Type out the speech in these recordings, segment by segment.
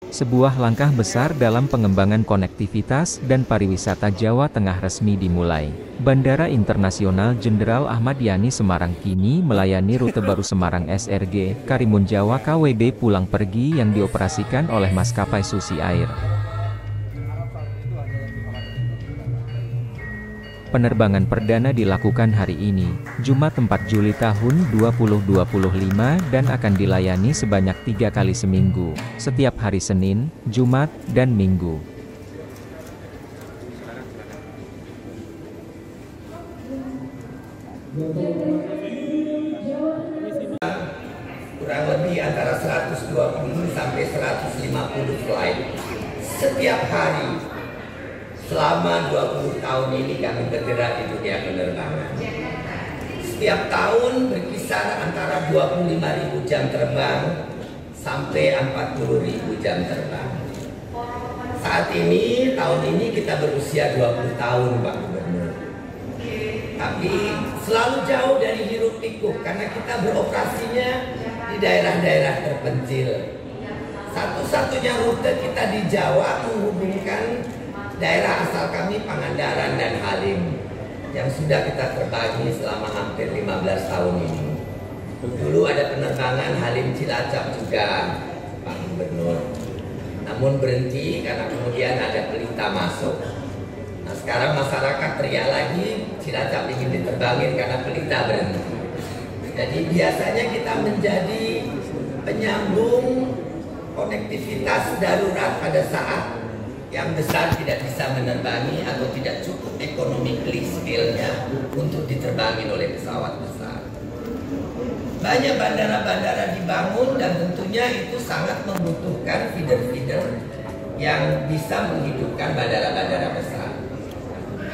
Sebuah langkah besar dalam pengembangan konektivitas dan pariwisata Jawa Tengah resmi dimulai. Bandara Internasional Jenderal Ahmad Yani Semarang kini melayani rute baru Semarang SRG, Karimun Jawa KWB pulang pergi yang dioperasikan oleh maskapai Susi Air. Penerbangan perdana dilakukan hari ini, Jumat 4 Juli tahun 2025 dan akan dilayani sebanyak 3 kali seminggu, setiap hari Senin, Jumat, dan Minggu. Kurang lebih antara 120 sampai 150 flight setiap hari. Selama 20 tahun ini kami bergerak di dunia penerbangan. Setiap tahun berkisar antara 25.000 jam terbang sampai 40.000 jam terbang. Saat ini, tahun ini kita berusia 20 tahun Pak Gubernur. Tapi selalu jauh dari hiruk pikuk karena kita beroperasinya di daerah-daerah terpencil. Satu-satunya rute kita di Jawa menghubungkan daerah asal kami Pangandaran dan Halim yang sudah kita terbangi selama hampir 15 tahun ini. Dulu ada penerbangan Halim Cilacap juga Pak Gubernur, namun berhenti karena kemudian ada pelita masuk. Nah sekarang masyarakat teriak lagi Cilacap ingin diterbangin karena pelita berhenti. Jadi biasanya kita menjadi penyambung konektivitas darurat pada saat yang besar tidak bisa menerbangi atau tidak cukup economically skillnya untuk diterbangin oleh pesawat besar. Banyak bandara-bandara dibangun dan tentunya itu sangat membutuhkan feeder-feeder yang bisa menghidupkan bandara-bandara besar.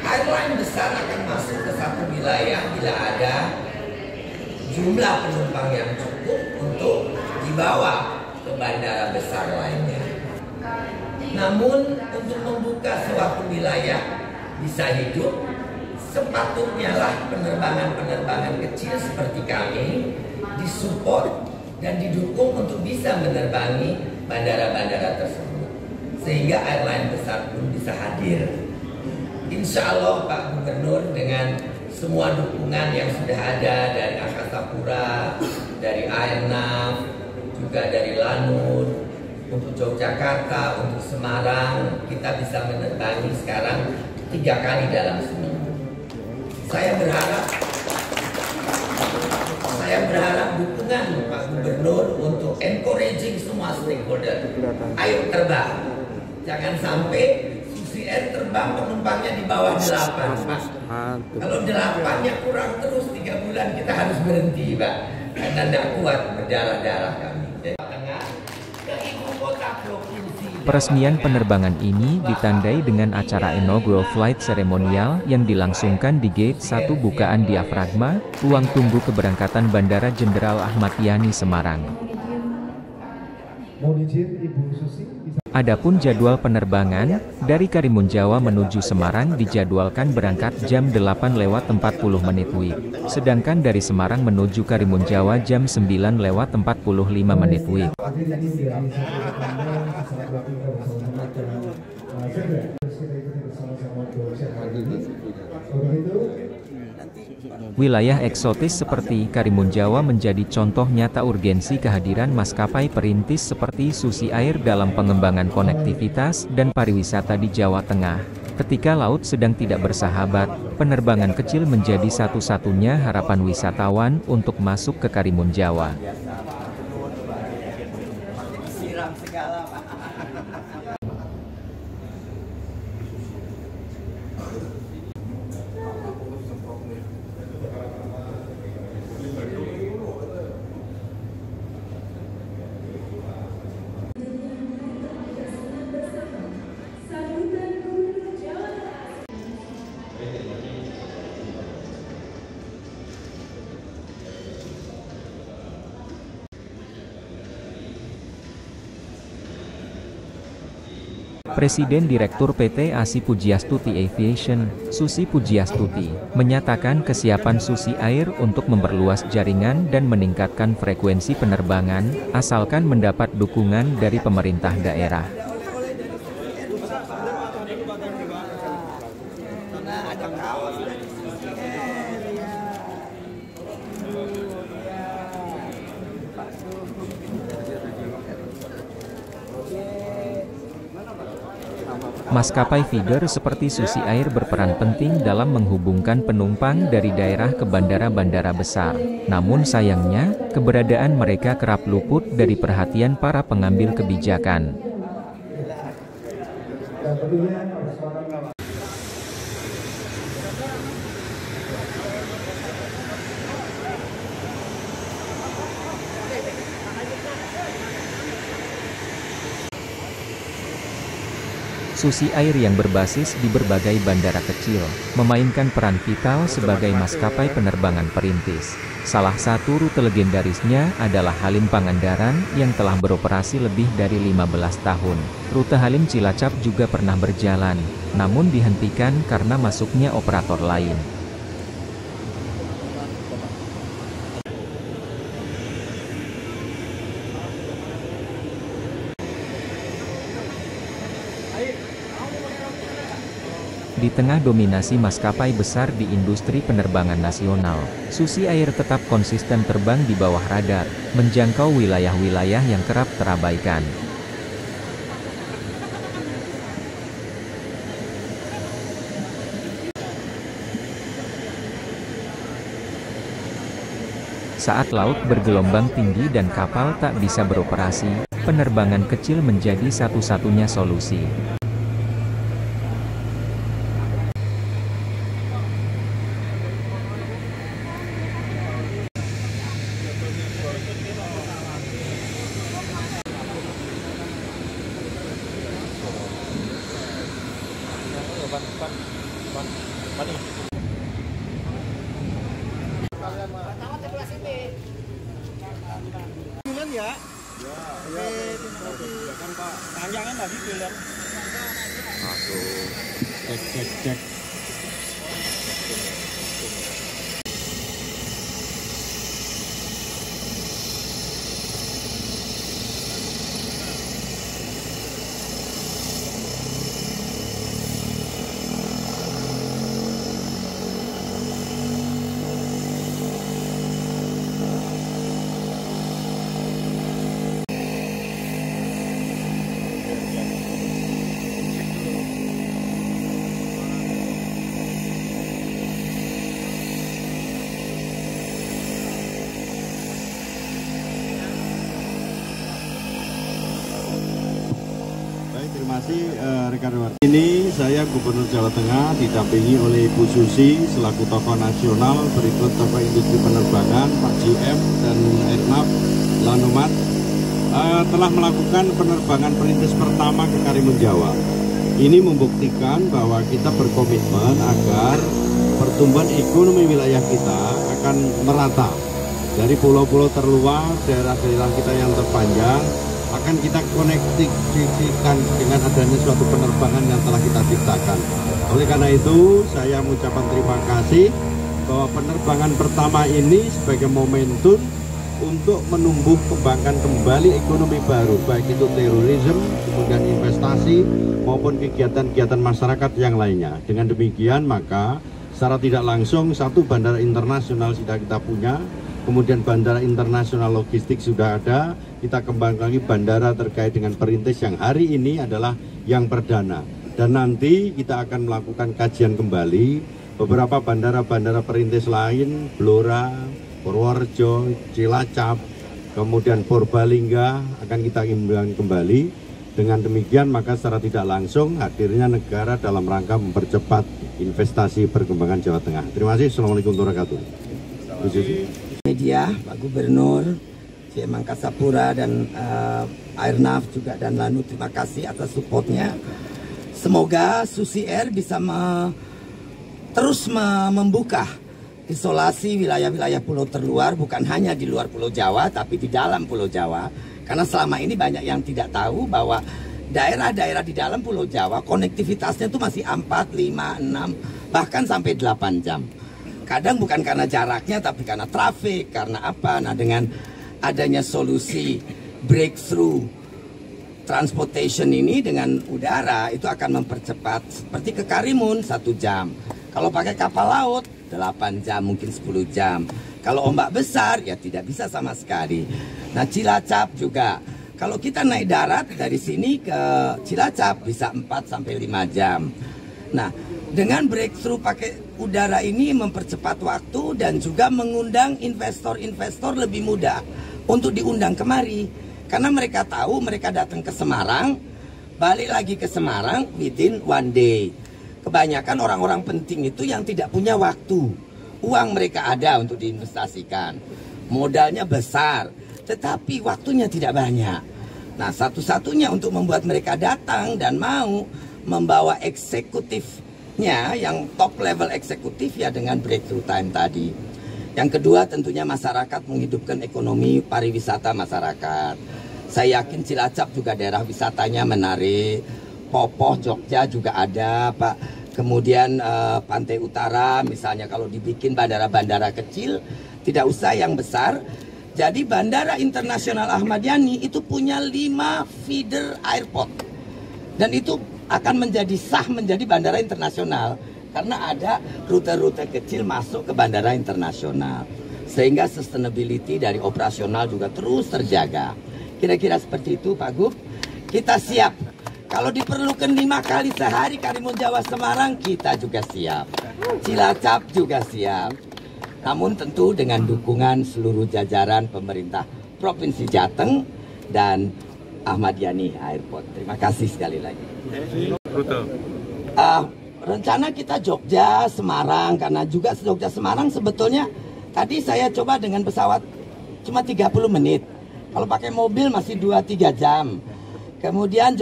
Airline besar akan masuk ke satu wilayah bila ada jumlah penumpang yang cukup untuk dibawa ke bandara besar lainnya. Namun untuk membuka suatu wilayah bisa hidup, sepatutnya lah penerbangan-penerbangan kecil seperti kami disupport dan didukung untuk bisa menerbangi bandara-bandara tersebut. Sehingga airline besar pun bisa hadir. Insya Allah Pak Gubernur dengan semua dukungan yang sudah ada dari Angkasa Pura, dari Airnav, juga dari Lanut, untuk Yogyakarta, untuk Semarang, kita bisa menerbangi sekarang 3 kali dalam seminggu. Saya berharap dukungan Pak Gubernur untuk encouraging semua stakeholder. Ayo terbang. Jangan sampai Susi Air terbang penumpangnya di bawah 8, Pak. Kalau 8-nya kurang terus 3 bulan kita harus berhenti, Pak. Karena tidak kuat berdarah-darah kami. Peresmian penerbangan ini ditandai dengan acara inaugural flight ceremonial yang dilangsungkan di Gate 1 bukaan diafragma, ruang tunggu keberangkatan Bandara Jenderal Ahmad Yani Semarang. Adapun jadwal penerbangan, dari Karimun Jawa menuju Semarang dijadwalkan berangkat jam 8:40 WIB. Sedangkan dari Semarang menuju Karimun Jawa jam 9:45 WIB. Wilayah eksotis seperti Karimun Jawa menjadi contoh nyata urgensi kehadiran maskapai perintis seperti Susi Air dalam pengembangan konektivitas dan pariwisata di Jawa Tengah. Ketika laut sedang tidak bersahabat, penerbangan kecil menjadi satu-satunya harapan wisatawan untuk masuk ke Karimun Jawa. Presiden Direktur PT Asi Pujiastuti Aviation, Susi Pujiastuti, menyatakan kesiapan Susi Air untuk memperluas jaringan dan meningkatkan frekuensi penerbangan, asalkan mendapat dukungan dari pemerintah daerah. Maskapai feeder seperti Susi Air berperan penting dalam menghubungkan penumpang dari daerah ke bandara-bandara besar. Namun sayangnya, keberadaan mereka kerap luput dari perhatian para pengambil kebijakan. Susi Air yang berbasis di berbagai bandara kecil, memainkan peran vital sebagai maskapai penerbangan perintis. Salah satu rute legendarisnya adalah Halim Pangandaran yang telah beroperasi lebih dari 15 tahun. Rute Halim Cilacap juga pernah berjalan, namun dihentikan karena masuknya operator lain. Di tengah dominasi maskapai besar di industri penerbangan nasional, Susi Air tetap konsisten terbang di bawah radar, menjangkau wilayah-wilayah yang kerap terabaikan. Saat laut bergelombang tinggi dan kapal tak bisa beroperasi, penerbangan kecil menjadi satu-satunya solusi. Panjangnya lagi bilang. Cek. Terima kasih rekan rekan. Ini saya Gubernur Jawa Tengah didampingi oleh Ibu Susi selaku tokoh nasional, berikut tokoh industri penerbangan Pak GM dan Airnav Lanumat telah melakukan penerbangan perintis pertama ke Karimun Jawa. Ini membuktikan bahwa kita berkomitmen agar pertumbuhan ekonomi wilayah kita akan merata dari pulau-pulau terluar, daerah-daerah kita yang terpanjang akan kita koneksikan dengan adanya suatu penerbangan yang telah kita ciptakan. Oleh karena itu, saya mengucapkan terima kasih bahwa penerbangan pertama ini sebagai momentum untuk menumbuh kembangkan kembali ekonomi baru, baik itu terorisme, kemudian investasi, maupun kegiatan-kegiatan masyarakat yang lainnya. Dengan demikian, maka secara tidak langsung satu bandara internasional sudah kita punya, kemudian bandara internasional logistik sudah ada, kita kembangkan lagi bandara terkait dengan perintis yang hari ini adalah yang perdana. Dan nanti kita akan melakukan kajian kembali beberapa bandara-bandara perintis lain, Blora, Purworejo, Cilacap, kemudian Purbalingga akan kita kembangkan kembali. Dengan demikian maka secara tidak langsung hadirnya negara dalam rangka mempercepat investasi perkembangan Jawa Tengah. Terima kasih. Assalamualaikum warahmatullahi wabarakatuh. Media, Pak Gubernur, CM Angkasa Pura dan Airnav juga dan Lanu, terima kasih atas supportnya. Semoga Susi Air bisa terus membuka isolasi wilayah-wilayah pulau terluar, bukan hanya di luar Pulau Jawa tapi di dalam Pulau Jawa. Karena selama ini banyak yang tidak tahu bahwa daerah-daerah di dalam Pulau Jawa konektivitasnya itu masih 4, 5, 6, bahkan sampai 8 jam. Kadang bukan karena jaraknya tapi karena traffic, karena apa? Nah, dengan adanya solusi breakthrough transportation ini dengan udara itu akan mempercepat. Seperti ke Karimun 1 jam. Kalau pakai kapal laut 8 jam, mungkin 10 jam. Kalau ombak besar ya tidak bisa sama sekali. Nah, Cilacap juga. Kalau kita naik darat dari sini ke Cilacap bisa 4 sampai 5 jam. Nah, dengan breakthrough pakai udara ini mempercepat waktu dan juga mengundang investor-investor lebih mudah untuk diundang kemari. Karena mereka tahu mereka datang ke Semarang, balik lagi ke Semarang within 1 day. Kebanyakan orang-orang penting itu yang tidak punya waktu. Uang mereka ada untuk diinvestasikan. Modalnya besar, tetapi waktunya tidak banyak. Nah, satu-satunya untuk membuat mereka datang dan mau membawa eksekutifnya yang top level eksekutif ya dengan breakthrough time tadi. Yang kedua tentunya masyarakat menghidupkan ekonomi pariwisata masyarakat. Saya yakin Cilacap juga daerah wisatanya menarik. Popoh Jogja juga ada, Pak. Kemudian Pantai Utara misalnya kalau dibikin bandara-bandara kecil, tidak usah yang besar. Jadi Bandara Internasional Ahmad Yani itu punya 5 feeder airport. Dan itu akan menjadi sah menjadi bandara internasional. Karena ada rute-rute kecil masuk ke bandara internasional. Sehingga sustainability dari operasional juga terus terjaga. Kira-kira seperti itu Pak Gub. Kita siap. Kalau diperlukan 5 kali sehari Karimun Jawa Semarang, kita juga siap. Cilacap juga siap. Namun tentu dengan dukungan seluruh jajaran pemerintah Provinsi Jateng dan Ahmad Yani Airport. Terima kasih sekali lagi. Rencana kita Jogja, Semarang, karena juga Jogja Semarang sebetulnya tadi saya coba dengan pesawat cuma 30 menit. Kalau pakai mobil masih 2-3 jam. Kemudian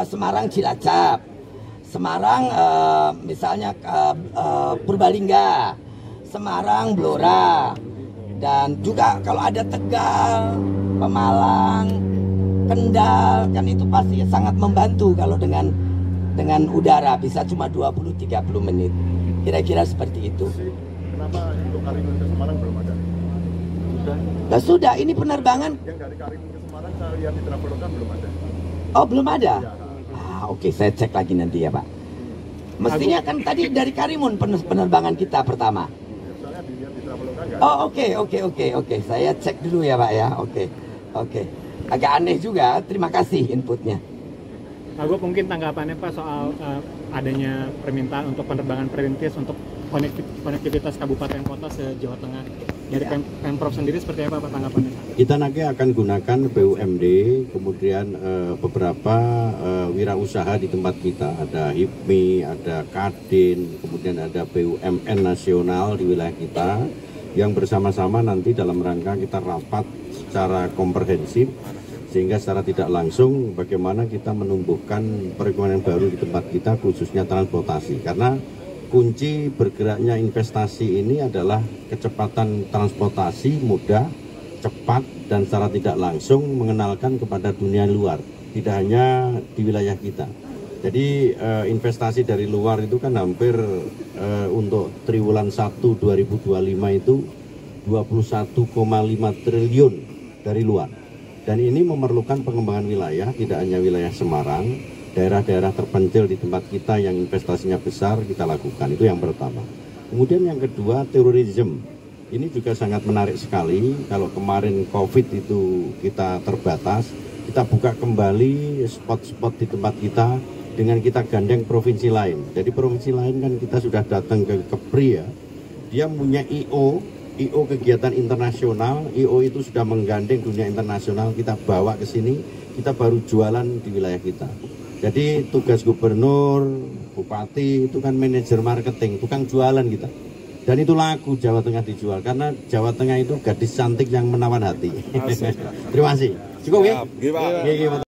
Semarang Cilacap, Semarang misalnya Purbalingga, Semarang, Blora, dan juga kalau ada Tegal, Pemalang, Kendal, kan itu pasti sangat membantu kalau dengan udara bisa cuma 20-30 menit. Kira-kira seperti itu. Kenapa untuk Karimun ke Semarang belum ada? Sudah, ini penerbangan. Yang dari Karimun ke Semarang saya lihat di Traveloka belum ada. Oh, belum ada? Oke, saya cek lagi nanti ya, Pak. Mestinya kan tadi dari Karimun penerbangan kita pertama. Oh, oke. Saya cek dulu ya, Pak ya. Oke. Agak aneh juga. Terima kasih inputnya. Pak Gub, mungkin tanggapannya Pak soal adanya permintaan untuk penerbangan perintis untuk konektivitas kabupaten kota se-Jawa Tengah. Dari Pemprov sendiri seperti apa Pak tanggapannya? Kita nanti akan gunakan BUMD, kemudian beberapa wirausaha di tempat kita. Ada HIPMI, ada Kadin, kemudian ada BUMN nasional di wilayah kita. Yang bersama-sama nanti dalam rangka kita rapat secara komprehensif sehingga secara tidak langsung bagaimana kita menumbuhkan perekonomian baru di tempat kita khususnya transportasi, karena kunci bergeraknya investasi ini adalah kecepatan transportasi mudah, cepat dan secara tidak langsung mengenalkan kepada dunia luar, tidak hanya di wilayah kita. Jadi investasi dari luar itu kan hampir untuk triwulan 1 2025 itu 21,5 triliun dari luar. Dan ini memerlukan pengembangan wilayah, tidak hanya wilayah Semarang, daerah-daerah terpencil di tempat kita yang investasinya besar kita lakukan. Itu yang pertama. Kemudian yang kedua, terorisme. Ini juga sangat menarik sekali. Kalau kemarin COVID itu kita terbatas, kita buka kembali spot-spot di tempat kita dengan kita gandeng provinsi lain. Jadi provinsi lain kan kita sudah datang ke Kepri ya. Dia punya IO kegiatan internasional. IO itu sudah menggandeng dunia internasional, kita bawa ke sini, kita baru jualan di wilayah kita. Jadi tugas gubernur, bupati itu kan manajer marketing, tukang jualan kita. Dan itu laku Jawa Tengah dijual, karena Jawa Tengah itu gadis cantik yang menawan hati. Terima kasih. Cukup ya?